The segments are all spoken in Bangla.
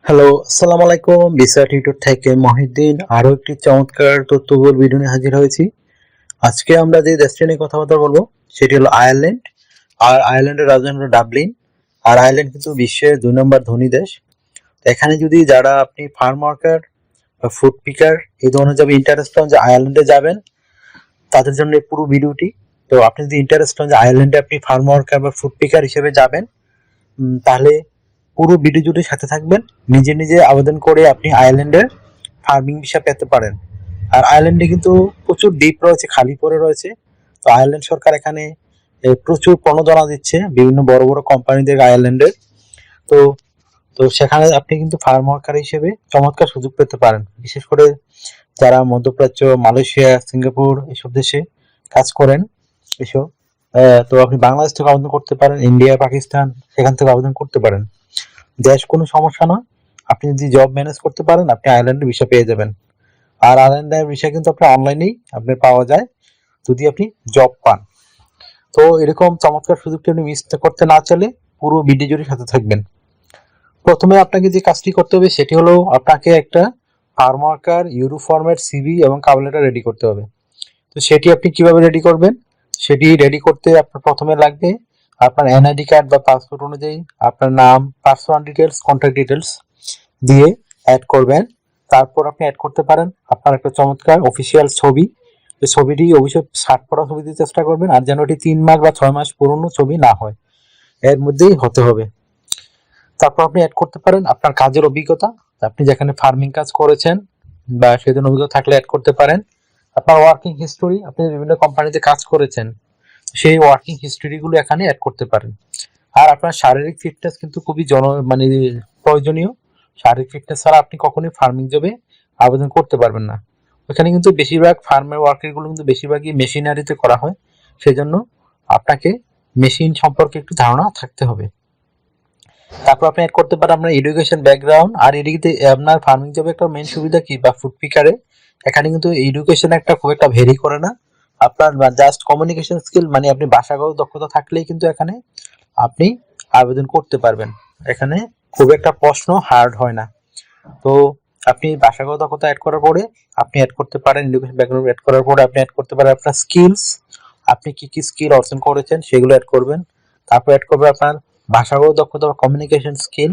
হ্যালো, আসসালামু আলাইকুম। বিসা টিউটর থেকে মহিউদ্দিন আরো একটি চমৎকার তথ্যবহুল ভিডিও নিয়ে হাজির হয়েছি। আজকে আমরা যে দেশটি নিয়ে কথাবার্তা বলবো সেটি হলো আয়ারল্যান্ড। আর আয়ারল্যান্ডের রাজধানী হলো ডাবলিন। আর আয়ারল্যান্ড কিন্তু বিশ্বের 2 নম্বর ধনী দেশ। তো এখানে যদি যারা আপনি ফার্ম ওয়ার্কার বা ফুড পিকার এই ধরনের যাবে ইন্টারেস্ট হন যে আয়ারল্যান্ডে যাবেন, তাদের জন্য এই পুরো ভিডিওটি। তো আপনি যদি ইন্টারেস্ট হন যে আয়ারল্যান্ডে আপনি ফার্ম ওয়ার্কার বা ফুড পিকার হিসেবে যাবেন, তাহলে পুরো ভিডিও জুড়ে সাথে থাকবেন। নিজে নিজে আবেদন করে আপনি আয়ারল্যান্ডের ফার্মিং ভিসা পেতে পারেন। আর আয়ারল্যান্ডে কিন্তু প্রচুর দ্বীপ রয়েছে, খালি পড়ে রয়েছে। তো আয়ারল্যান্ড সরকার এখানে প্রচুর প্রণোদনা দিচ্ছে বিভিন্ন বড় বড় কোম্পানিদের আয়ারল্যান্ডের। তো তো সেখানে আপনি কিন্তু ফার্ম ওয়ার্কার হিসেবে চমৎকার সুযোগ পেতে পারেন, বিশেষ করে যারা মধ্যপ্রাচ্য, মালয়েশিয়া, সিঙ্গাপুর এসব দেশে কাজ করেন। এসব তো আপনি বাংলাদেশ থেকে আবেদন করতে পারেন, ইন্ডিয়া, পাকিস্তান সেখান থেকে আবেদন করতে পারেন। দেশ কোনো সমস্যা নয়। আপনি যদি জব ম্যানেজ করতে পারেন আপনি আয়ারল্যান্ডের ভিসা পেয়ে যাবেন। আর আয়ারল্যান্ডের ভিসা কিন্তু আপনার অনলাইনেই আপনার পাওয়া যায় যদি আপনি জব পান। তো এরকম চমৎকার সুযোগটি আপনি মিস করতে না চাইলে পুরো ভিডিও জুড়ে সাথে থাকবেন। প্রথমে আপনাকে যে কাজটি করতে হবে সেটি হলো আপনাকে একটা farm worker euro format CV এবং কভার লেটার রেডি করতে হবে। তো সেটি আপনি কিভাবে রেডি করবেন? সেটি রেডি করতে আপনার প্রথমে লাগবে আপনার এনআইডি কার্ড বা পাসপোর্ট অনুযায়ী আপনার নাম, পার্সোনাল ডিটেলস, কন্ট্যাক্ট ডিটেলস দিয়ে অ্যাড করবেন। তারপর আপনি অ্যাড করতে পারেন আপনার একটা চমৎকার অফিসিয়াল ছবি। এই ছবিটি অবশ্যই 60 ছবি দিতে চেষ্টা করবেন, আর যেন এটি 3 মাস বা 6 মাস পুরনো ছবি না হয়, এর মধ্যেই হতে হবে। তারপর আপনি অ্যাড করতে পারেন আপনার কাজের অভিজ্ঞতা, আপনি যেখানে ফার্মিং কাজ করেছেন বা সেদিন অভিজ্ঞতা থাকলে অ্যাড করতে পারেন। আপনার ওয়ার্কিং হিস্টোরি, আপনি বিভিন্ন কোম্পানিতে কাজ করেছেন সেই ওয়ার্কিং হিস্টোরিগুলো এখানে অ্যাড করতে পারেন। আর আপনার শারীরিক ফিটনেস কিন্তু খুবই মানে প্রয়োজনীয়। শারীরিক ফিটনেস ছাড়া আপনি কখনোই ফার্মিং জবে আবেদন করতে পারবেন না। ওখানে কিন্তু বেশিরভাগ ফার্মের ওয়ার্কারগুলো কিন্তু বেশিরভাগই মেশিনারিতে করা হয়, সেজন্য আপনাকে মেশিন সম্পর্কে একটু ধারণা থাকতে হবে। তারপর আপনি অ্যাড করতে পারেন আপনার এডুকেশন ব্যাকগ্রাউন্ড। আর এদিকে আপনার ফার্মিং জবে একটা মেইন সুবিধা কি বা ফুড পিকারে, এখানে কিন্তু এডুকেশন একটা খুব একটা ভেরি করে না। আপনার জাস্ট কমিউনিকেশন স্কিল মানে আপনি ভাষাগত দক্ষতা থাকলেই কিন্তু এখানে আপনি আবেদন করতে পারবেন। এখানে খুব একটা প্রশ্ন হার্ড হয় না। তো আপনি ভাষাগত দক্ষতা অ্যাড করার পরে আপনি অ্যাড করতে পারেন এডুকেশন ব্যাকগ্রাউন্ড অ্যাড করার পরে আপনি অ্যাড করতে পারেন আপনার স্কিলস, আপনি কি কি স্কিল অর্জন করেছেন সেগুলো অ্যাড করবেন। তারপর অ্যাড করবেন আপনার ভাষাগত দক্ষতা বা কমিউনিকেশন স্কিল।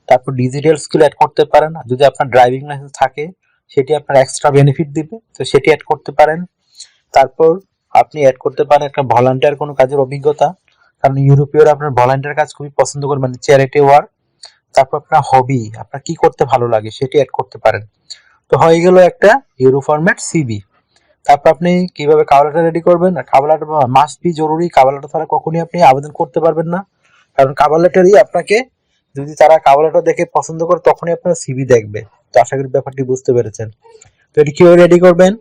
তারপর ডিজিটাল স্কিল অ্যাড করতে পারেন, যদি আপনার ড্রাইভিং লাইসেন্স থাকে সেটি আপনার এক্সট্রা বেনিফিট দিবে, তো সেটি অ্যাড করতে পারেন। তারপর আপনি অ্যাড করতে পারেন একটা ভলান্টিয়ার কোনো কাজের অভিজ্ঞতা, কারণ ইউরোপীয়রা আপনার ভলান্টিয়ার কাজ খুবই পছন্দ করে, মানে চ্যারিটি ওয়ার্ক। তারপর আপনার হবি, আপনার কি করতে ভালো লাগে সেটি অ্যাড করতে পারেন। তো হয়ে গেল একটা ইউরো ফরম্যাট সিভি। তারপর আপনি কিভাবে কভার লেটার রেডি করবেন? কভার লেটার মাস্ট বি জরুরি, কভার লেটার ছাড়া কখনই আপনি আবেদন করতে পারবেন না। কারণ কভার লেটারই আপনাকে, যদি তারা কভার লেটার দেখে পছন্দ করে তখনই আপনার সিভি দেখবে। তো আশা করি ব্যাপারটি বুঝতে পেরেছেন। তো এটি কিভাবে রেডি করবেন?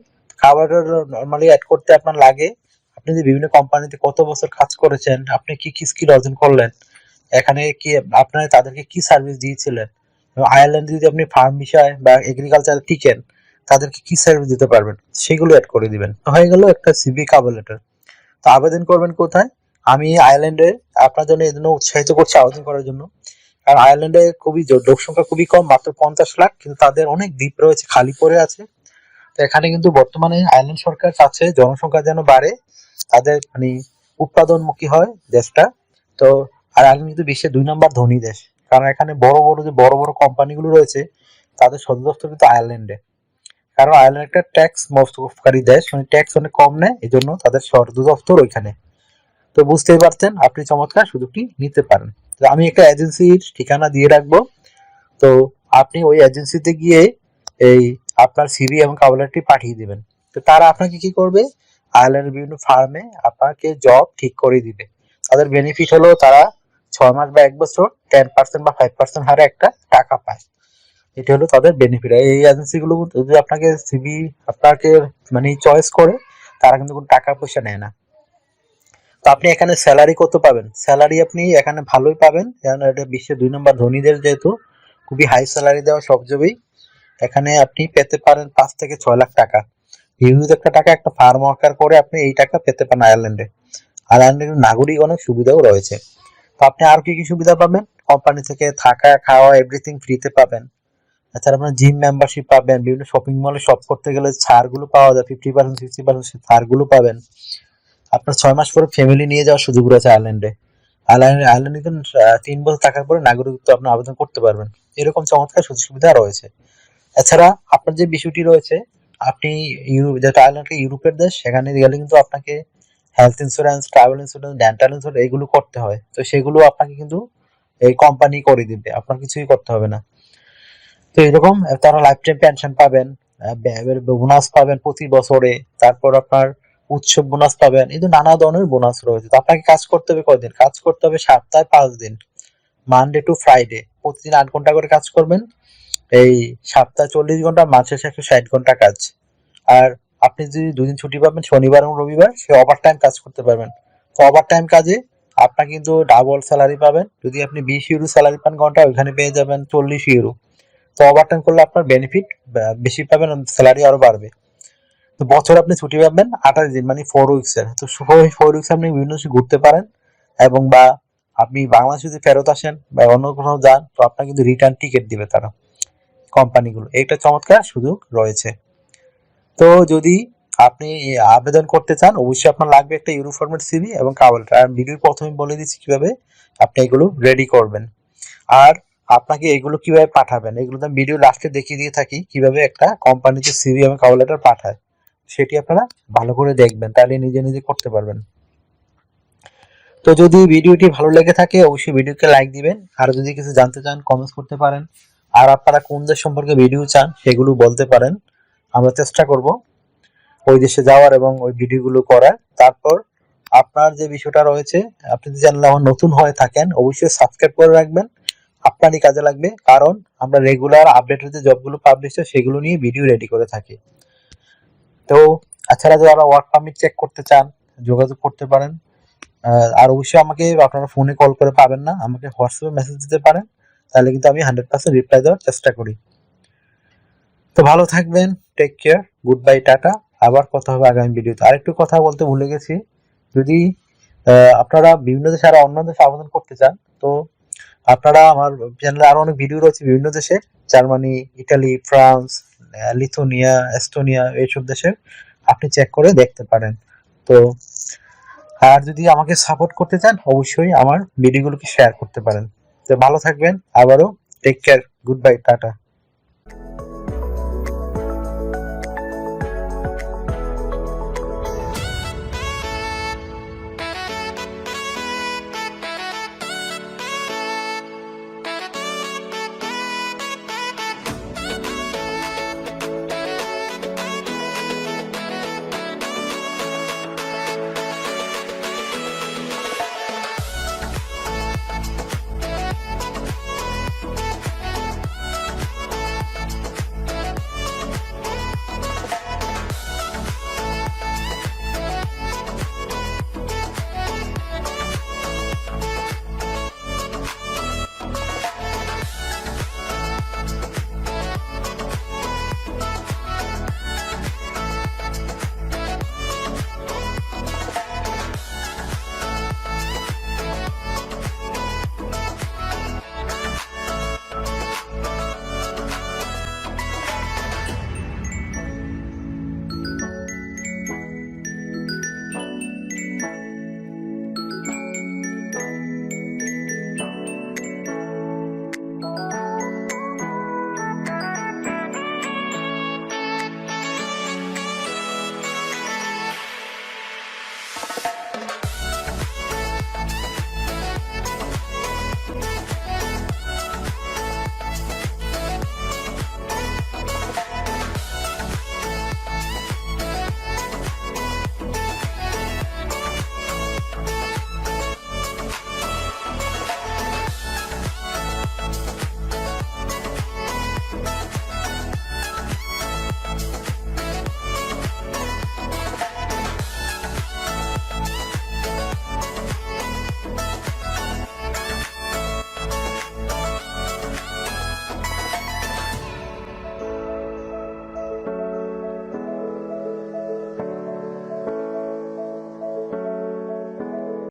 কভার লেটার নর্মালি অ্যাড করতে আপনার লাগে আপনি যে বিভিন্ন কোম্পানিতে কত বছর কাজ করেছেন, আপনি কি কি স্কিল অর্জন করলেন, এখানে কি আপনারা তাদেরকে কি সার্ভিস দিয়েছিলেন, এবং আয়ারল্যান্ডে যদি আপনি ফার্ম বিষয় বা এগ্রিকালচারে টিকেন তাদেরকে কি সার্ভিস দিতে পারবেন সেগুলো অ্যাড করে দিবেন। হয়ে গেল একটা সিভি কভার লেটার। তো আবেদন করবেন কোথায়? আমি আয়ারল্যান্ডে আপনার জন্য এই জন্য উৎসাহিত করছি আবেদন করার জন্য, কারণ আয়ারল্যান্ডে খুবই লোক সংখ্যা খুবই কম, মাত্র 50 লাখ, কিন্তু তাদের অনেক দ্বীপ রয়েছে, খালি পড়ে আছে। তো এখানে কিন্তু বর্তমানে আয়ারল্যান্ড সরকার চাচ্ছে জনসংখ্যা যেন বাড়ে, তাদের মানে উৎপাদনমুখী হয় দেশটা। তো আর আয়ারল্যান্ড কিন্তু বিশ্বের 2 নম্বর ধনী দেশ, কারণ এখানে বড় বড় কোম্পানিগুলো রয়েছে, তাদের সদর দপ্তর কিন্তু আয়ারল্যান্ডে। কারণ আয়ারল্যান্ড একটা ট্যাক্স মওকুফকারী দেশ, মানে ট্যাক্স অনেক কম নেয়, এই জন্য তাদের সদর দপ্তর ওইখানে। তো বুঝতেই পারছেন, আপনি চমৎকার সুযোগটি নিতে পারেন। তো আমি একটা এজেন্সির ঠিকানা দিয়ে রাখবো, তো আপনি ওই এজেন্সিতে গিয়ে এই আপনার সিভি এবং কভার লেটারটি পাঠিয়ে দিবেন। তো তারা আপনাকে কি করবে? আয়ারল্যান্ডের বিভিন্ন ফার্মে আপনাকে জব ঠিক করে দিবে। তাদের বেনিফিট হলো তারা 6 মাস বা 1 বছর 10% বা 5% হারে একটা টাকা পায়। এটা হলো তাদের বেনিফিট। এই এজেন্সিগুলো যদি আপনাকে সিভি আপনাকে মানে চয়েস করে, তারা কিন্তু কোনো টাকা পয়সা নেয় না। তো আপনি এখানে স্যালারি কত পাবেন? স্যালারি আপনি এখানে ভালোই পাবেন, কারণ এটা বিশ্বের 2 নম্বর ধনীদের যেহেতু খুবই হাই স্যালারি দেওয়া সব জবেই। এখানে আপনি পেতে পারেন 5 থেকে 6 লাখ টাকা। হিউজ একটা টাকা, একটা ফার্ম ওয়ার্কার করে আপনি এই টাকা পেতে পারেন আয়ারল্যান্ডে। আয়ারল্যান্ডের নাগরিক অনেক সুবিধাও রয়েছে। তো আপনি আর কি কি সুবিধা পাবেন? কোম্পানি থেকে থাকা খাওয়া এভরিথিং ফ্রিতে পাবেন। এছাড়া আপনার জিম মেম্বারশিপ পাবেন, বিভিন্ন শপিং মলে শপ করতে গেলে ছাড়গুলো পাওয়া যায়, 50% 60% ছাড়গুলো পাবেন। আপনার 6 মাস পরে ফ্যামিলি নিয়ে যাওয়ার সুযোগ রয়েছে আয়ারল্যান্ডে। আয়ারল্যান্ডে কিন্তু 3 বছর থাকার পরে নাগরিকত্ব আপনি আবেদন করতে পারবেন। এরকম চমৎকার সুযোগ সুবিধা রয়েছে। এছাড়া আপনার যে বিষয়টি রয়েছে, আপনি যেহেতু আয়ারল্যান্ড ইউরোপের দেশ, সেখানে গেলে কিন্তু আপনাকে health insurance, travel insurance, dental insurance এগুলো করতে হয়। তো সেগুলো আপনাকে কিন্তু এই কোম্পানি করে দিবে, আপনার কিছুই করতে হবে না। তো এরকম তারা লাইফ টাইম পেনশন পাবেন, বোনাস পাবেন প্রতি বছরে, তারপর আপনার উৎসব বোনাস পাবেন, এই যে নানা ধরনের বোনাস রয়েছে। তো আপনাকে কাজ করতে হবে কয়দিন? কাজ করতে হবে সপ্তাহে 5 দিন, মানডে টু ফ্রাইডে। প্রতিদিন 8 ঘন্টা করে কাজ করবেন। এই সপ্তাহে 40 ঘন্টা, মাসে 160 ঘন্টা কাজ। আর আপনি যদি 2 দিন ছুটি পাবেন, শনিবার এবং রবিবার, সে ওভার টাইম কাজ করতে পারবেন। তো ওভার টাইম কাজে আপনার কিন্তু ডাবল স্যালারি পাবেন। যদি আপনি 20 ইউরো স্যালারি পান ঘন্টা, ওইখানে পেয়ে যাবেন 40 ইউরো। তো ওভার টাইম করলে আপনার বেনিফিট বেশি পাবেন, স্যালারি আরো বাড়বে। তো বছর আপনি ছুটি পাবেন 28 দিন, মানে 4 উইকস এর। তো 4 উইকস আপনি বিভিন্ন দেশে ঘুরতে পারেন, এবং বা আপনি বাংলাদেশে যদি ফেরত আসেন বা অন্য কোথাও যান, তো আপনার কিন্তু রিটার্ন টিকিট দিবে তারা, কোম্পানিগুলো। এইটা চমৎকার সুযোগ রয়েছে। তো যদি আপনি আবেদন করতে চান, অবশ্যই আপনার লাগবে একটা ইউরো ফরম্যাট সিভি এবং কাভার লেটার। আর ভিডিওর প্রথমে বলে দিচ্ছি কিভাবে আপনি এগুলো রেডি করবেন, আর আপনাকে এগুলো কিভাবে পাঠাবেন। এগুলো তো ভিডিও লাস্টে দেখিয়ে দিয়ে থাকি কিভাবে একটা কোম্পানিতে সিভি এবং কভার লেটার পাঠায়। সেটি আপনারা ভালো করে দেখবেন, তাহলে নিজে নিজে করতে পারবেন। তো যদি ভিডিওটি ভালো লেগে থাকে, অবশ্যই ভিডিওকে লাইক দিবেন। আর যদি কিছু জানতে চান, কমেন্টস করতে পারেন। আর আপনারা কোন দেশ সম্পর্কে ভিডিও চান সেগুলো বলতে পারেন, আমরা চেষ্টা করব ওই দেশে যাওয়ার এবং ওই ভিডিওগুলো করার। তারপর আপনার যে বিষয়টা রয়েছে, আপনি যদি চ্যানেলে আমার নতুন হয়ে থাকেন, অবশ্যই সাবস্ক্রাইব করে রাখবেন। আপনারই কাজে লাগবে, কারণ আমরা রেগুলার আপডেটের যে জবগুলো পাবলিশ হয় সেগুলো নিয়ে ভিডিও রেডি করে থাকি। তো এছাড়া যারা ওয়ার্ক পারমিট চেক করতে চান, যোগাযোগ করতে পারেন। আর অবশ্যই আমাকে আপনারা ফোনে কল করে পাবেন না, আমাকে হোয়াটসঅ্যাপে মেসেজ দিতে পারেন, তাহলে কিন্তু আমি 100% রিপ্লাই দেওয়ার চেষ্টা করি। তো ভালো থাকবেন, take care, good bye, tata. আবার কথা হবে আগামী ভিডিওতে। আরেকটু কথা বলতে ভুলে গেছি, যদি আপনারা বিভিন্ন দেশে আরো অন্য দেশে আবেদন করতে চান, তো আপনারা আমার চ্যানেলে আরো অনেক ভিডিও রয়েছে বিভিন্ন দেশে, Germany, Italy, France, Lithuania, Estonia, এইসব দেশের আপনি চেক করে দেখতে পারেন। তো আর যদি আমাকে সাপোর্ট করতে চান, অবশ্যই আমার ভিডিওগুলোকে শেয়ার করতে পারেন। তো ভালো থাকবেন, আবারও take care, good bye, tata.